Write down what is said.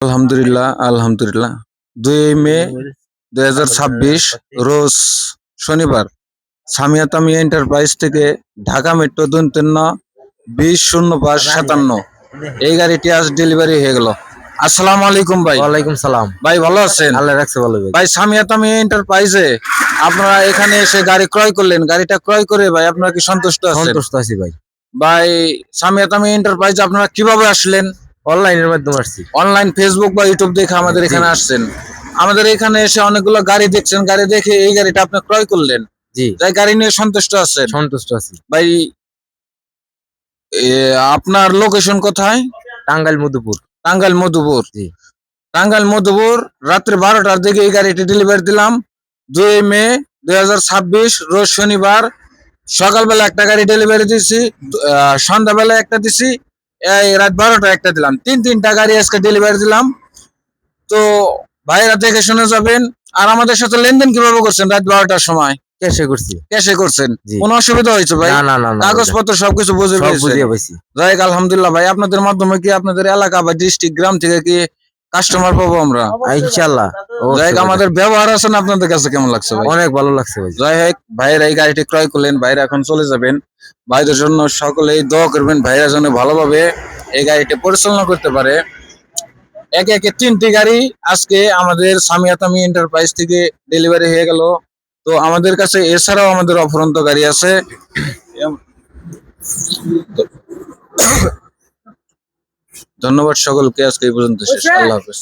আলহামদুলিল্লাহ, আলহামদুলিল্লাহ। ২ মে ২০২৬ রোজ শনিবার সামিয়া তামিয়া এন্টারপ্রাইজ থেকে ঢাকা মেট্রো ২৩ ২০ ০৫ ৫৭ এই গাড়িটি আজ ডেলিভারি হয়ে গেল। আসসালামু আলাইকুম ভাই। ওয়ালাইকুম সালাম। ভাই ভালো আছেন? আল্লাহ রাখছে ভালো ভাই। ভাই সামিয়া তামিয়া এন্টারপ্রাইজে আপনারা এখানে এসে গাড়ি ক্রয় করলেন। গাড়িটা ক্রয় করে ভাই আপনারা কি সন্তুষ্ট আছেন? সন্তুষ্ট আছি ভাই। ভাই সামিয়া তামিয়া এন্টারপ্রাইজে আপনারা কিভাবে আসলেন? অনলাইনের মাধ্যমে আসছি। অনলাইন ফেসবুক বা ইউটিউব দেখে আমাদের এখানে আসছেন। আমাদের এখানে এসে অনেকগুলো গাড়ি দেখছেন, গাড়ি দেখে এই গাড়িটা আপনি ক্রয় করলেন। জি, তাই গাড়ি নিয়ে সন্তুষ্ট আছেন? সন্তুষ্ট আছি। ভাই আপনার লোকেশন কোথায়? টাঙ্গাইল মধুপুর। টাঙ্গাইল মধুপুর। জি, টাঙ্গাইল মধুপুর রাত্রে 12টার দিকে এই গাড়িটি ডেলিভারি দিলাম। 2 মে 2026 রোজ শনিবার সকালবেলা একটা গাড়ি ডেলিভারি দিছি, সন্ধ্যাবেলা একটা দিছি, এই রাত 12টা একটা দিলাম। তিনটা গাড়ি আজকে ডেলিভারি দিলাম। তো ভাইরা দেখে শুনে যাবেন। আর আমাদের সাথে লেনদেন কিভাবে করছেন? রাত 12টার সময় ক্যাশে করছি। ক্যাশে করছেন? জি। কোনো অসুবিধা হয়েছে ভাই? না না না না। কাগজপত্র সবকিছু বুঝে সব পেয়েছেন? বুঝিয়ে পাইছি। যাই হোক, আলহামদুলিল্লাহ ভাই। আপনাদের মাধ্যমে কি আপনাদের এলাকা বা ডিস্ট্রিক্ট গ্রাম থেকে কি কাস্টমার পাবো আমরা? ইনশাআল্লাহ। যাই হোক, আমাদের ব্যবহার আছেন আপনাদের কাছে কেমন লাগছে ভাই? অনেক ভালো লাগছে ভাই। যাই হোক, ভাইয়েরা এই গাড়িটি ক্রয় করলেন, ভাইরা এখন চলে যাবেন। ভাইদের জন্য সকলেই দোয়া করবেন, ভাইরা যেন ভালোভাবে এই গাড়িটি পরিচালনা করতে পারে। একে একে 3টি গাড়ি আজকে আমাদের সামিয়া তামি এন্টারপ্রাইজ থেকে ডেলিভারি হয়ে গেল। তো আমাদের কাছে এছাড়াও আমাদের অফুরন্ত গাড়ি আছে। ধন্যবাদ সকলকে, আজকে এই পর্যন্ত শেষ। আল্লাহ হাফেজ।